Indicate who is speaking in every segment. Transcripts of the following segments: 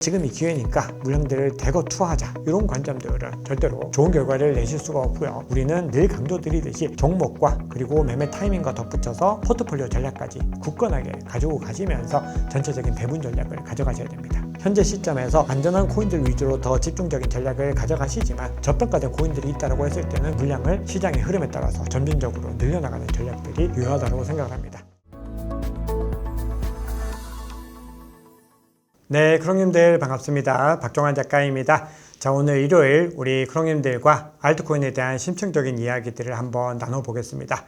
Speaker 1: 지금 이 기회니까 물량들을 대거 투하하자, 이런 관점들은 절대로 좋은 결과를 내실 수가 없고요. 우리는 늘 강조드리듯이 종목과 그리고 매매 타이밍과 덧붙여서 포트폴리오 전략까지 굳건하게 가지고 가시면서 전체적인 배분 전략을 가져가셔야 됩니다. 현재 시점에서 안전한 코인들 위주로 더 집중적인 전략을 가져가시지만 저평가된 코인들이 있다고 했을 때는 물량을 시장의 흐름에 따라서 점진적으로 늘려나가는 전략들이 유효하다고 생각을 합니다. 네, 크롱님들 반갑습니다. 박종환 작가입니다. 자, 오늘 일요일 우리 크롱님들과 알트코인에 대한 심층적인 이야기들을 한번 나눠보겠습니다.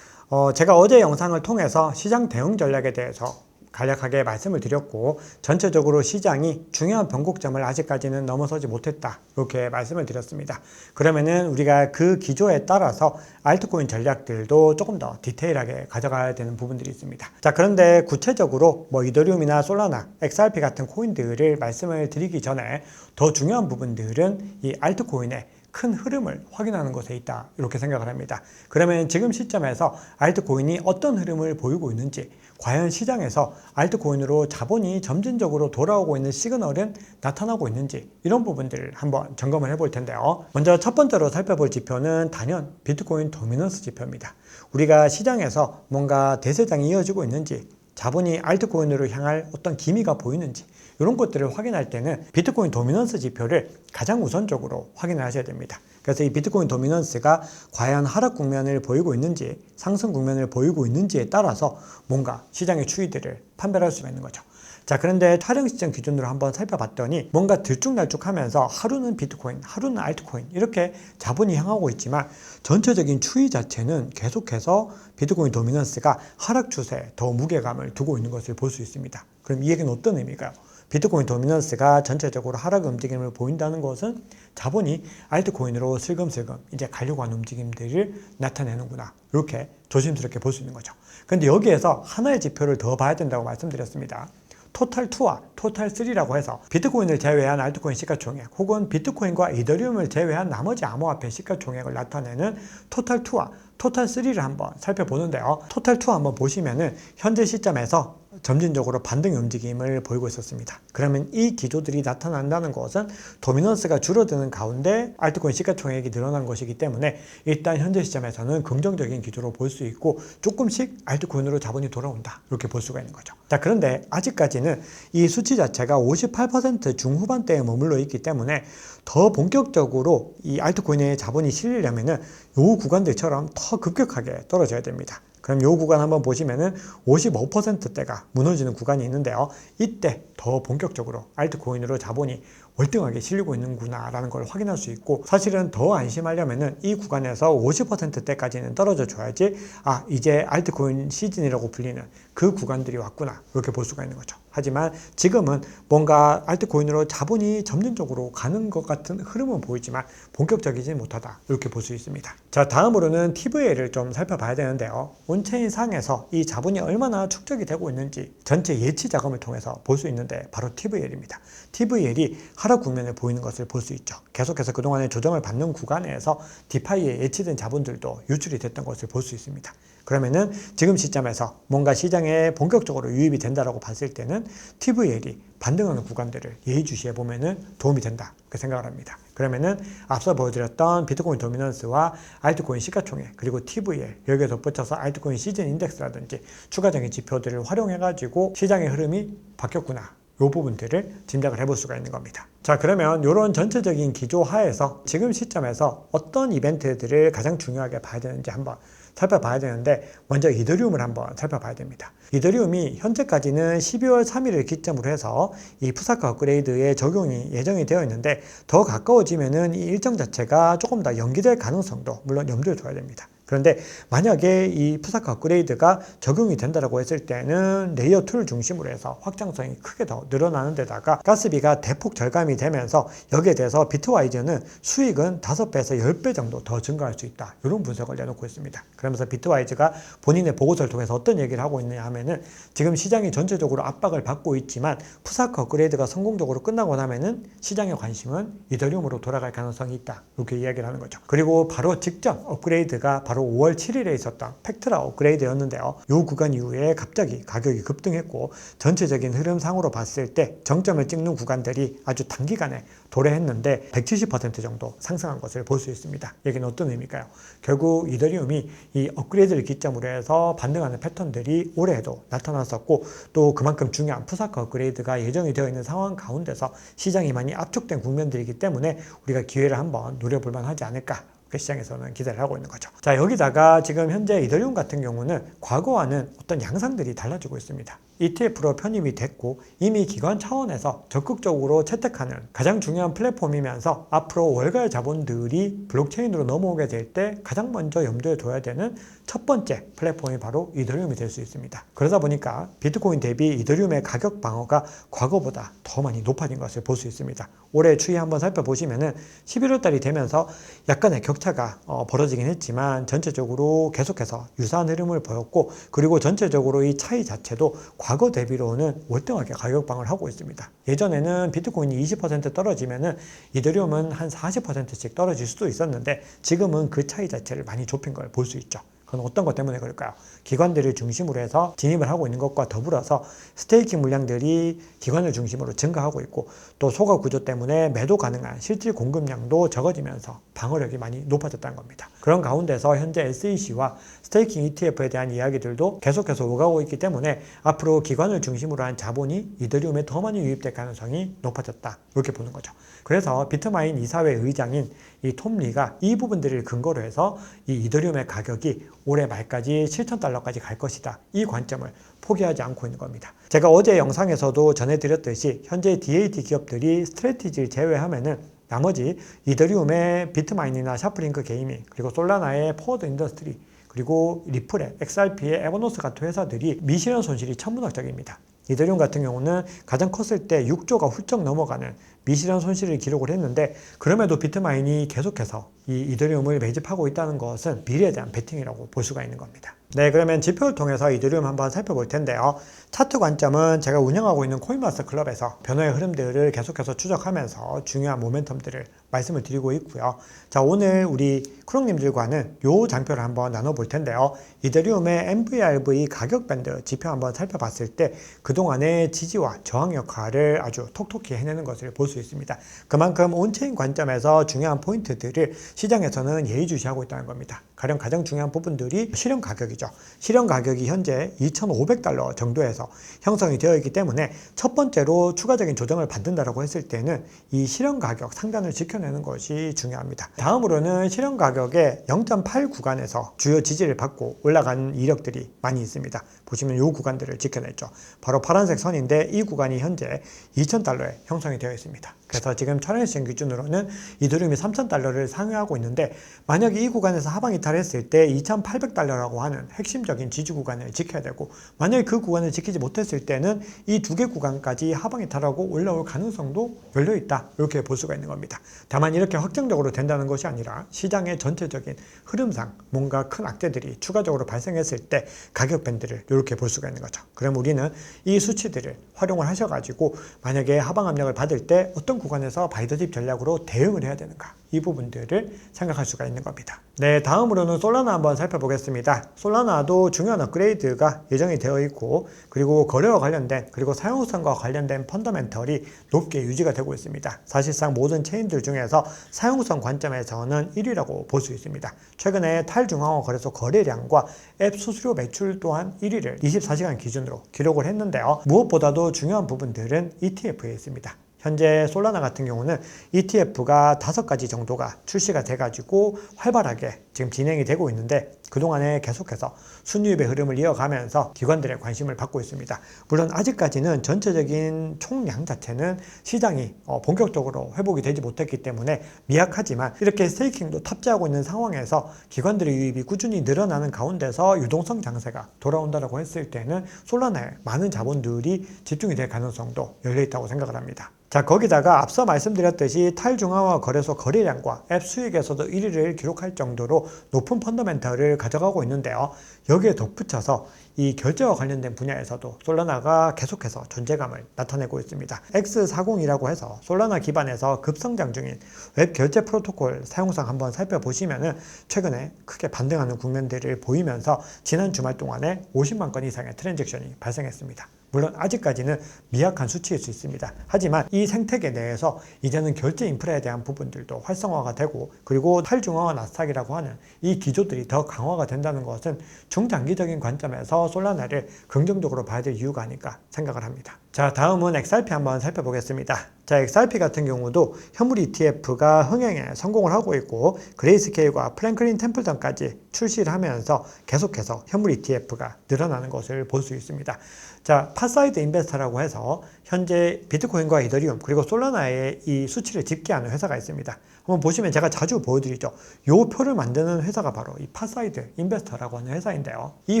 Speaker 1: 제가 어제 영상을 통해서 시장 대응 전략에 대해서 간략하게 말씀을 드렸고, 전체적으로 시장이 중요한 변곡점을 아직까지는 넘어서지 못했다, 이렇게 말씀을 드렸습니다. 그러면은 우리가 그 기조에 따라서 알트코인 전략들도 조금 더 디테일하게 가져가야 되는 부분들이 있습니다. 자, 그런데 구체적으로 이더리움이나 솔라나, XRP 같은 코인들을 말씀을 드리기 전에 더 중요한 부분들은 이 알트코인의 큰 흐름을 확인하는 것에 있다, 이렇게 생각을 합니다. 그러면 지금 시점에서 알트코인이 어떤 흐름을 보이고 있는지, 과연 시장에서 알트코인으로 자본이 점진적으로 돌아오고 있는 시그널은 나타나고 있는지, 이런 부분들을 한번 점검을 해볼 텐데요. 먼저 첫 번째로 살펴볼 지표는 단연 비트코인 도미넌스 지표입니다. 우리가 시장에서 뭔가 대세장이 이어지고 있는지, 자본이 알트코인으로 향할 어떤 기미가 보이는지, 이런 것들을 확인할 때는 비트코인 도미넌스 지표를 가장 우선적으로 확인을 하셔야 됩니다. 그래서 이 비트코인 도미넌스가 과연 하락 국면을 보이고 있는지, 상승 국면을 보이고 있는지에 따라서 뭔가 시장의 추이들을 판별할 수가 있는 거죠. 자, 그런데 촬영 시점 기준으로 한번 살펴봤더니 뭔가 들쭉날쭉하면서 하루는 비트코인, 하루는 알트코인, 이렇게 자본이 향하고 있지만 전체적인 추이 자체는 계속해서 비트코인 도미넌스가 하락 추세에 더 무게감을 두고 있는 것을 볼 수 있습니다. 그럼 이 얘기는 어떤 의미일까요? 비트코인 도미넌스가 전체적으로 하락 움직임을 보인다는 것은 자본이 알트코인으로 슬금슬금 이제 가려고 하는 움직임들을 나타내는구나, 이렇게 조심스럽게 볼 수 있는 거죠. 그런데 여기에서 하나의 지표를 더 봐야 된다고 말씀드렸습니다. 토탈2와 토탈3라고 해서 비트코인을 제외한 알트코인 시가총액, 혹은 비트코인과 이더리움을 제외한 나머지 암호화폐 시가총액을 나타내는 토탈2와 토탈3를 한번 살펴보는데요. 토탈2 한번 보시면은 현재 시점에서 점진적으로 반등의 움직임을 보이고 있었습니다. 그러면 이 기조들이 나타난다는 것은 도미넌스가 줄어드는 가운데 알트코인 시가총액이 늘어난 것이기 때문에 일단 현재 시점에서는 긍정적인 기조로 볼 수 있고, 조금씩 알트코인으로 자본이 돌아온다, 이렇게 볼 수가 있는 거죠. 자, 그런데 아직까지는 이 수치 자체가 58% 중후반대에 머물러 있기 때문에 더 본격적으로 이 알트코인의 자본이 실리려면은 요 구간들처럼 더 급격하게 떨어져야 됩니다. 그럼 이 구간 한번 보시면은 55%대가 무너지는 구간이 있는데요. 이때 더 본격적으로 알트코인으로 자본이 월등하게 실리고 있는구나 라는 걸 확인할 수 있고, 사실은 더 안심하려면은 이 구간에서 50%대까지는 떨어져 줘야지, 아, 이제 알트코인 시즌이라고 불리는 그 구간들이 왔구나, 이렇게 볼 수가 있는 거죠. 하지만 지금은 뭔가 알트코인으로 자본이 점진적으로 가는 것 같은 흐름은 보이지만 본격적이지 못하다, 이렇게 볼 수 있습니다. 자, 다음으로는 TVL을 좀 살펴봐야 되는데요. 온체인 상에서 이 자본이 얼마나 축적이 되고 있는지 전체 예치 자금을 통해서 볼 수 있는데 바로 TVL입니다. TVL이 하락 국면을 보이는 것을 볼 수 있죠. 계속해서 그동안의 조정을 받는 구간에서 디파이에 예치된 자본들도 유출이 됐던 것을 볼 수 있습니다. 그러면은 지금 시점에서 뭔가 시장에 본격적으로 유입이 된다라고 봤을 때는 TVL이 반등하는 구간들을 예의주시해 보면은 도움이 된다, 그렇게 생각을 합니다. 그러면은 앞서 보여드렸던 비트코인 도미넌스와 알트코인 시가총액, 그리고 TVL, 여기에 덧붙여서 알트코인 시즌 인덱스라든지 추가적인 지표들을 활용해가지고 시장의 흐름이 바뀌었구나, 이 부분들을 짐작을 해볼 수가 있는 겁니다. 자, 그러면 이런 전체적인 기조 하에서 지금 시점에서 어떤 이벤트들을 가장 중요하게 봐야 되는지 한번 살펴봐야 되는데, 먼저 이더리움을 한번 살펴봐야 됩니다. 이더리움이 현재까지는 12월 3일을 기점으로 해서 이 푸사카 업그레이드의 적용이 예정이 되어 있는데, 더 가까워지면은 이 일정 자체가 조금 더 연기될 가능성도 물론 염두에 둬야 됩니다. 그런데 만약에 이 푸사카 업그레이드가 적용이 된다고 했을 때는 레이어 2를 중심으로 해서 확장성이 크게 더 늘어나는 데다가 가스비가 대폭 절감이 되면서 여기에 대해서 비트와이즈는 수익은 5배에서 10배 정도 더 증가할 수 있다, 이런 분석을 내놓고 있습니다. 그러면서 비트와이즈가 본인의 보고서를 통해서 어떤 얘기를 하고 있느냐 하면은, 지금 시장이 전체적으로 압박을 받고 있지만 푸사카 업그레이드가 성공적으로 끝나고 나면은 시장의 관심은 이더리움으로 돌아갈 가능성이 있다, 이렇게 이야기를 하는 거죠. 그리고 바로 직전 업그레이드가 바로 바로 5월 7일에 있었던 팩트라 업그레이드였는데요. 이 구간 이후에 갑자기 가격이 급등했고 전체적인 흐름상으로 봤을 때 정점을 찍는 구간들이 아주 단기간에 도래했는데 170% 정도 상승한 것을 볼 수 있습니다. 여기는 어떤 의미일까요? 결국 이더리움이 이 업그레이드를 기점으로 해서 반등하는 패턴들이 올해에도 나타났었고 또 그만큼 중요한 푸사카 업그레이드가 예정이 되어 있는 상황 가운데서 시장이 많이 압축된 국면들이기 때문에 우리가 기회를 한번 노려볼 만하지 않을까, 시장에서는 기대를 하고 있는 거죠. 자, 여기다가 지금 현재 이더리움 같은 경우는 과거와는 어떤 양상들이 달라지고 있습니다. ETF로 편입이 됐고 이미 기관 차원에서 적극적으로 채택하는 가장 중요한 플랫폼이면서 앞으로 월가의 자본들이 블록체인으로 넘어오게 될 때 가장 먼저 염두에 둬야 되는 첫 번째 플랫폼이 바로 이더리움이 될 수 있습니다. 그러다 보니까 비트코인 대비 이더리움의 가격 방어가 과거보다 더 많이 높아진 것을 볼 수 있습니다. 올해 추이 한번 살펴보시면은 11월 달이 되면서 약간의 격차가 벌어지긴 했지만 전체적으로 계속해서 유사한 흐름을 보였고, 그리고 전체적으로 이 차이 자체도 과거 대비로는 월등하게 가격 방어를 하고 있습니다. 예전에는 비트코인이 20% 떨어지면은 이더리움은 한 40%씩 떨어질 수도 있었는데 지금은 그 차이 자체를 많이 좁힌 걸 볼 수 있죠. 그건 어떤 것 때문에 그럴까요? 기관들을 중심으로 해서 진입을 하고 있는 것과 더불어서 스테이킹 물량들이 기관을 중심으로 증가하고 있고, 또 소가 구조 때문에 매도 가능한 실질 공급량도 적어지면서 방어력이 많이 높아졌다는 겁니다. 그런 가운데서 현재 SEC와 스테이킹 ETF에 대한 이야기들도 계속해서 오가고 있기 때문에 앞으로 기관을 중심으로 한 자본이 이더리움에 더 많이 유입될 가능성이 높아졌다, 이렇게 보는 거죠. 그래서 비트마인 이사회 의장인 이 톰 리가 이 부분들을 근거로 해서 이 이더리움의 가격이 올해 말까지 7,000달러까지 갈 것이다, 이 관점을 포기하지 않고 있는 겁니다. 제가 어제 영상에서도 전해드렸듯이 현재 DAT 기업들이 스트래티지를 제외하면은 나머지 이더리움의 비트마인이나 샤프링크 게이밍, 그리고 솔라나의 포워드 인더스트리, 그리고 리플의 XRP의 에버노스 같은 회사들이 미실현 손실이 천문학적입니다. 이더리움 같은 경우는 가장 컸을 때 6조가 훌쩍 넘어가는 미실현 손실을 기록을 했는데, 그럼에도 비트마인이 계속해서 이 이더리움을 매집하고 있다는 것은 미래에 대한 베팅이라고 볼 수가 있는 겁니다. 네, 그러면 지표를 통해서 이더리움 한번 살펴볼 텐데요. 차트 관점은 제가 운영하고 있는 코인마스터 클럽에서 변화의 흐름들을 계속해서 추적하면서 중요한 모멘텀들을 말씀을 드리고 있고요. 자, 오늘 우리 크롱님들과는 요 장표를 한번 나눠볼 텐데요. 이더리움의 MVRV 가격 밴드 지표 한번 살펴봤을 때 그동안의 지지와 저항 역할을 아주 톡톡히 해내는 것을 볼 수 있습니다. 그만큼 온체인 관점에서 중요한 포인트들을 시장에서는 예의주시하고 있다는 겁니다. 가장 중요한 부분들이 실현 가격이죠. 실현 가격이 현재 2,500달러 정도에서 형성이 되어 있기 때문에 첫 번째로 추가적인 조정을 받는다라고 했을 때는 이 실현 가격 상단을 지켜내는 것이 중요합니다. 다음으로는 실현 가격의 0.8 구간에서 주요 지지를 받고 올라간 이력들이 많이 있습니다. 보시면 이 구간들을 지켜냈죠. 바로 파란색 선인데 이 구간이 현재 2,000달러에 형성이 되어 있습니다. 그래서 지금 1,000일線기준으로는 이더리움이 3,000달러를 상회하고 있는데, 만약에 이 구간에서 하방 이탈했을 때 2,800달러라고 하는 핵심적인 지지 구간을 지켜야 되고, 만약에 그 구간을 지키지 못했을 때는 이 두 개 구간까지 하방 이탈하고 올라올 가능성도 열려있다, 이렇게 볼 수가 있는 겁니다. 다만 이렇게 확정적으로 된다는 것이 아니라 시장의 전체적인 흐름상 뭔가 큰 악재들이 추가적으로 발생했을 때 가격 밴드를 이렇게 볼 수가 있는 거죠. 그럼 우리는 이 수치들을 활용을 하셔가지고 만약에 하방 압력을 받을 때 어떤 구간에서 바이더딥 전략으로 대응을 해야 되는가, 이 부분들을 생각할 수가 있는 겁니다. 네, 다음으로는 솔라나 한번 살펴보겠습니다. 솔라나도 중요한 업그레이드가 예정이 되어 있고, 그리고 거래와 관련된, 그리고 사용성과 관련된 펀더멘털이 높게 유지가 되고 있습니다. 사실상 모든 체인들 중에서 사용성 관점에서는 1위라고 볼 수 있습니다. 최근에 탈중앙화 거래소 거래량과 앱 수수료 매출 또한 1위를 24시간 기준으로 기록을 했는데요. 무엇보다도 중요한 부분들은 ETF에 있습니다. 현재 솔라나 같은 경우는 ETF가 5가지 정도가 출시가 돼가지고 활발하게 지금 진행이 되고 있는데, 그동안에 계속해서 순유입의 흐름을 이어가면서 기관들의 관심을 받고 있습니다. 물론 아직까지는 전체적인 총량 자체는 시장이 본격적으로 회복이 되지 못했기 때문에 미약하지만, 이렇게 스테이킹도 탑재하고 있는 상황에서 기관들의 유입이 꾸준히 늘어나는 가운데서 유동성 장세가 돌아온다고 했을 때는 솔라나에 많은 자본들이 집중이 될 가능성도 열려있다고 생각을 합니다. 자, 거기다가 앞서 말씀드렸듯이 탈중앙화 거래소 거래량과 앱 수익에서도 1위를 기록할 정도로 높은 펀더멘털을 가져가고 있는데요. 여기에 덧붙여서 이 결제와 관련된 분야에서도 솔라나가 계속해서 존재감을 나타내고 있습니다. X40이라고 해서 솔라나 기반에서 급성장 중인 웹 결제 프로토콜 사용상 한번 살펴보시면은 최근에 크게 반등하는 국면들을 보이면서 지난 주말 동안에 50만 건 이상의 트랜잭션이 발생했습니다. 물론 아직까지는 미약한 수치일 수 있습니다. 하지만 이 생태계 내에서 이제는 결제 인프라에 대한 부분들도 활성화가 되고, 그리고 탈중앙화 나스닥이라고 하는 이 기조들이 더 강화가 된다는 것은 중장기적인 관점에서 솔라나를 긍정적으로 봐야 될 이유가 아닐까 생각을 합니다. 자, 다음은 XRP 한번 살펴보겠습니다. 자, XRP 같은 경우도 현물 ETF가 흥행에 성공을 하고 있고, 그레이스케일과 프랭클린 템플턴까지 출시를 하면서 계속해서 현물 ETF가 늘어나는 것을 볼 수 있습니다. 자, 팟사이드 인베스터라고 해서 현재 비트코인과 이더리움 그리고 솔라나의 이 수치를 집계하는 회사가 있습니다. 한번 보시면 제가 자주 보여드리죠. 요 표를 만드는 회사가 바로 이 팟사이드 인베스터라고 하는 회사인데요. 이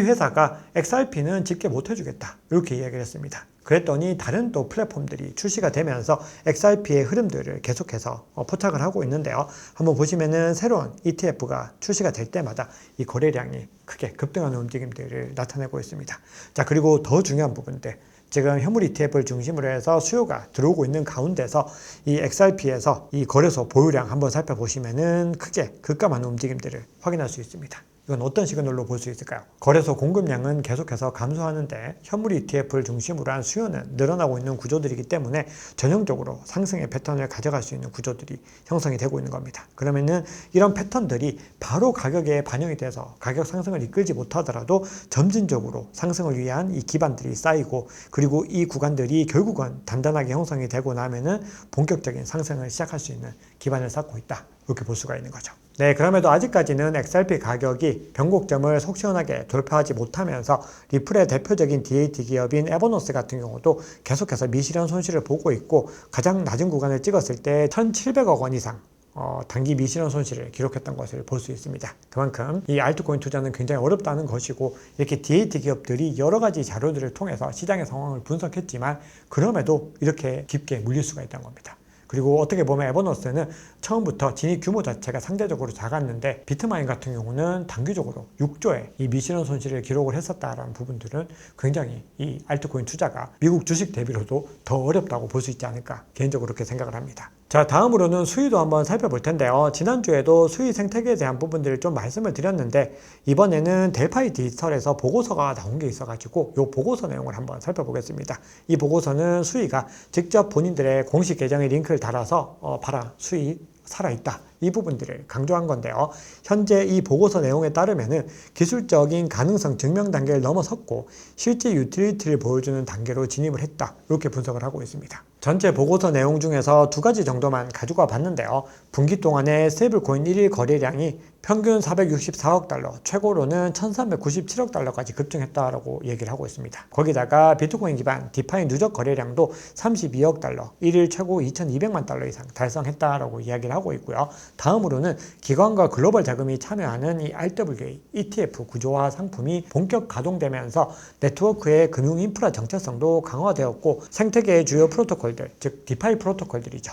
Speaker 1: 회사가 XRP는 집계 못 해주겠다 이렇게 이야기를 했습니다. 그랬더니 다른 또 플랫폼들이 출시가 되면서 XRP의 흐름들을 계속해서 포착을 하고 있는데요. 한번 보시면은 새로운 ETF가 출시가 될 때마다 이 거래량이 크게 급등하는 움직임들을 나타내고 있습니다. 자, 그리고 더 중요한 부분들, 지금 현물 ETF를 중심으로 해서 수요가 들어오고 있는 가운데서 이 XRP에서 이 거래소 보유량 한번 살펴보시면은 크게 급감하는 움직임들을 확인할 수 있습니다. 이건 어떤 시그널로 볼 수 있을까요? 거래소 공급량은 계속해서 감소하는데 현물 ETF를 중심으로 한 수요는 늘어나고 있는 구조들이기 때문에 전형적으로 상승의 패턴을 가져갈 수 있는 구조들이 형성이 되고 있는 겁니다. 그러면은 이런 패턴들이 바로 가격에 반영이 돼서 가격 상승을 이끌지 못하더라도 점진적으로 상승을 위한 이 기반들이 쌓이고, 그리고 이 구간들이 결국은 단단하게 형성이 되고 나면은 본격적인 상승을 시작할 수 있는 기반을 쌓고 있다, 이렇게 볼 수가 있는 거죠. 네, 그럼에도 아직까지는 XRP 가격이 변곡점을 속 시원하게 돌파하지 못하면서 리플의 대표적인 DAT 기업인 에버노스 같은 경우도 계속해서 미실현 손실을 보고 있고, 가장 낮은 구간을 찍었을 때 1,700억 원 이상 단기 미실현 손실을 기록했던 것을 볼 수 있습니다. 그만큼 이 알트코인 투자는 굉장히 어렵다는 것이고, 이렇게 DAT 기업들이 여러 가지 자료들을 통해서 시장의 상황을 분석했지만 그럼에도 이렇게 깊게 물릴 수가 있다는 겁니다. 그리고 어떻게 보면 에버노스는 처음부터 진입 규모 자체가 상대적으로 작았는데 비트마인 같은 경우는 단기적으로 6조의 이 미실현 손실을 기록을 했었다라는 부분들은 굉장히 이 알트코인 투자가 미국 주식 대비로도 더 어렵다고 볼 수 있지 않을까, 개인적으로 그렇게 생각을 합니다. 자, 다음으로는 수위도 한번 살펴볼 텐데요. 지난주에도 수위 생태계에 대한 부분들을 좀 말씀을 드렸는데, 이번에는 델파이 디지털에서 보고서가 나온 게 있어가지고 이 보고서 내용을 한번 살펴보겠습니다. 이 보고서는 수위가 직접 본인들의 공식 계정에 링크를 달아서 봐라, 수위 살아있다, 이 부분들을 강조한 건데요. 현재 이 보고서 내용에 따르면은 기술적인 가능성 증명 단계를 넘어섰고 실제 유틸리티를 보여주는 단계로 진입을 했다, 이렇게 분석을 하고 있습니다. 전체 보고서 내용 중에서 두 가지 정도만 가지고 봤는데요. 분기 동안에 스테이블코인 1일 거래량이 평균 464억 달러, 최고로는 1397억 달러까지 급증했다라고 얘기를 하고 있습니다. 거기다가 비트코인 기반 디파이 누적 거래량도 32억 달러, 1일 최고 2200만 달러 이상 달성했다라고 이야기를 하고 있고요. 다음으로는 기관과 글로벌 자금이 참여하는 이 RWA ETF 구조화 상품이 본격 가동되면서 네트워크의 금융 인프라 정체성도 강화되었고, 생태계의 주요 프로토콜들, 즉 디파이 프로토콜들이죠.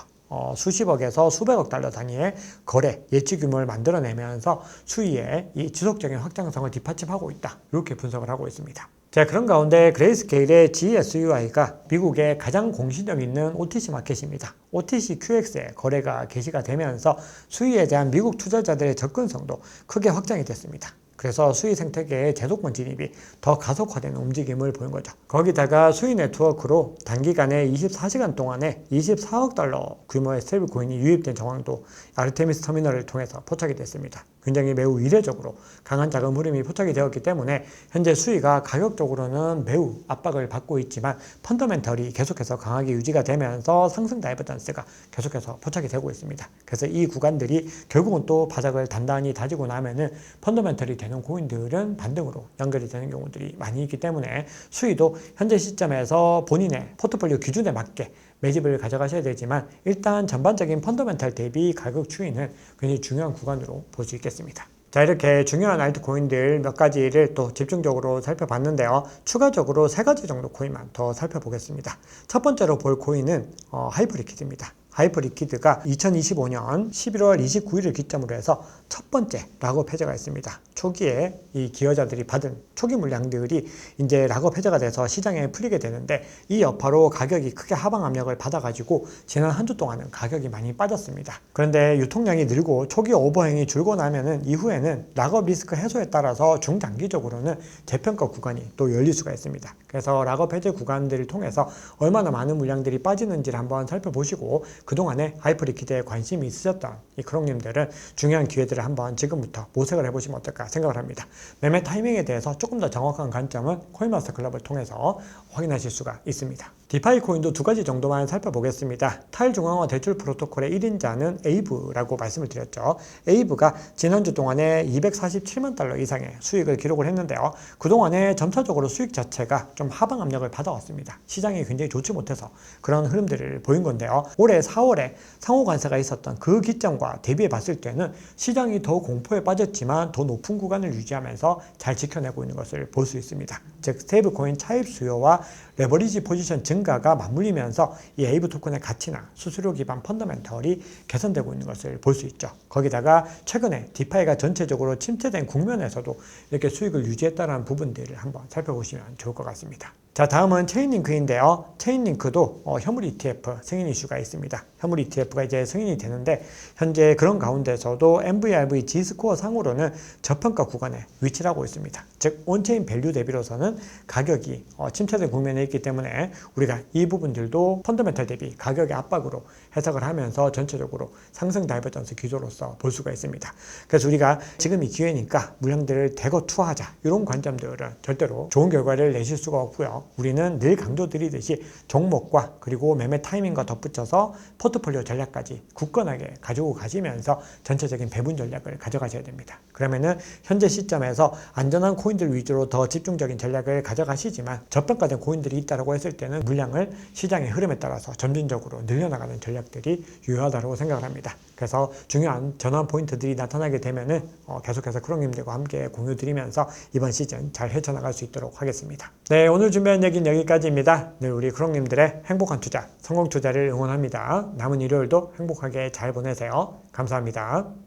Speaker 1: 수십억에서 수백억 달러 단위의 거래 예치 규모를 만들어내면서 수위의 이 지속적인 확장성을 뒷받침하고 있다, 이렇게 분석을 하고 있습니다. 자, 그런 가운데 그레이스케일의 GSUI가 미국의 가장 공신력 있는 OTC 마켓입니다. OTCQX에 거래가 개시가 되면서 수위에 대한 미국 투자자들의 접근성도 크게 확장이 됐습니다. 그래서 수위 생태계의 제도권 진입이 더 가속화되는 움직임을 보인 거죠. 거기다가 수위 네트워크로 단기간에 24시간 동안에 24억 달러 규모의 스테이블 코인이 유입된 정황도 아르테미스 터미널을 통해서 포착이 됐습니다. 굉장히 매우 이례적으로 강한 자금 흐름이 포착이 되었기 때문에 현재 수위가 가격적으로는 매우 압박을 받고 있지만 펀더멘털이 계속해서 강하게 유지가 되면서 상승 다이버전스가 계속해서 포착이 되고 있습니다. 그래서 이 구간들이 결국은 또 바닥을 단단히 다지고 나면은 펀더멘털이 되는 코인들은 반등으로 연결이 되는 경우들이 많이 있기 때문에 수위도 현재 시점에서 본인의 포트폴리오 기준에 맞게 매집을 가져가셔야 되지만, 일단 전반적인 펀더멘털 대비 가격 추이는 굉장히 중요한 구간으로 볼 수 있겠습니다. 자, 이렇게 중요한 알트코인들 몇 가지를 또 집중적으로 살펴봤는데요. 추가적으로 세 가지 정도 코인만 더 살펴보겠습니다. 첫 번째로 볼 코인은 하이퍼리퀴드입니다. 하이퍼리퀴드가 2025년 11월 29일을 기점으로 해서 첫 번째 락업 해제가 있습니다. 초기에 이 기여자들이 받은 초기 물량들이 이제 락업 해제가 돼서 시장에 풀리게 되는데 이 여파로 가격이 크게 하방 압력을 받아가지고 지난 한 주 동안은 가격이 많이 빠졌습니다. 그런데 유통량이 늘고 초기 오버행이 줄고 나면은 이후에는 락업 리스크 해소에 따라서 중장기적으로는 재평가 구간이 또 열릴 수가 있습니다. 그래서 락업 해제 구간들을 통해서 얼마나 많은 물량들이 빠지는지를 한번 살펴보시고 그동안에 하이퍼리퀴드에 관심이 있으셨던 이 크롱님들은 중요한 기회들을 한번 지금부터 모색을 해보시면 어떨까 생각을 합니다. 매매 타이밍에 대해서 조금 더 정확한 관점은 코인마스터 클럽을 통해서 확인하실 수가 있습니다. 디파이 코인도 두 가지 정도만 살펴보겠습니다. 탈중앙화 대출 프로토콜의 1인자는 에이브라고 말씀을 드렸죠. 에이브가 지난주 동안에 247만 달러 이상의 수익을 기록을 했는데요. 그동안에 점차적으로 수익 자체가 좀 하방 압력을 받아왔습니다. 시장이 굉장히 좋지 못해서 그런 흐름들을 보인 건데요. 올해 4월에 상호 관세가 있었던 그 기점과 대비해 봤을 때는 시장이 더 공포에 빠졌지만 더 높은 구간을 유지하면서 잘 지켜내고 있는 것을 볼 수 있습니다. 즉 스테이블 코인 차입 수요와 레버리지 포지션 증가가 맞물리면서 이 에이브 토큰의 가치나 수수료 기반 펀더멘털이 개선되고 있는 것을 볼 수 있죠. 거기다가 최근에 디파이가 전체적으로 침체된 국면에서도 이렇게 수익을 유지했다는 부분들을 한번 살펴보시면 좋을 것 같습니다. 자, 다음은 체인링크인데요. 체인링크도 현물 ETF 승인 이슈가 있습니다. 현물 ETF가 이제 승인이 되는데 현재 그런 가운데서도 MVRV G스코어 상으로는 저평가 구간에 위치를 하고 있습니다. 즉 온체인 밸류 대비로서는 가격이 침체된 국면에 있기 때문에 우리가 이 부분들도 펀더멘털 대비 가격의 압박으로 해석을 하면서 전체적으로 상승 다이버전스 기조로서 볼 수가 있습니다. 그래서 우리가 지금 이 기회니까 물량들을 대거 투하하자 이런 관점들은 절대로 좋은 결과를 내실 수가 없고요. 우리는 늘 강조드리듯이 종목과 그리고 매매 타이밍과 덧붙여서 포트폴리오 전략까지 굳건하게 가지고 가시면서 전체적인 배분 전략을 가져가셔야 됩니다. 그러면은 현재 시점에서 안전한 코인들 위주로 더 집중적인 전략을 가져가시지만 저평가된 코인들이 있다고 했을 때는 물량을 시장의 흐름에 따라서 점진적으로 늘려나가는 전략들이 유효하다고 생각을 합니다. 그래서 중요한 전환 포인트들이 나타나게 되면은 계속해서 크롱님들과 함께 공유드리면서 이번 시즌 잘 헤쳐나갈 수 있도록 하겠습니다. 네, 오늘 준비한 얘기는 여기까지입니다. 늘 우리 크롱님들의 행복한 투자, 성공 투자를 응원합니다. 남은 일요일도 행복하게 잘 보내세요. 감사합니다.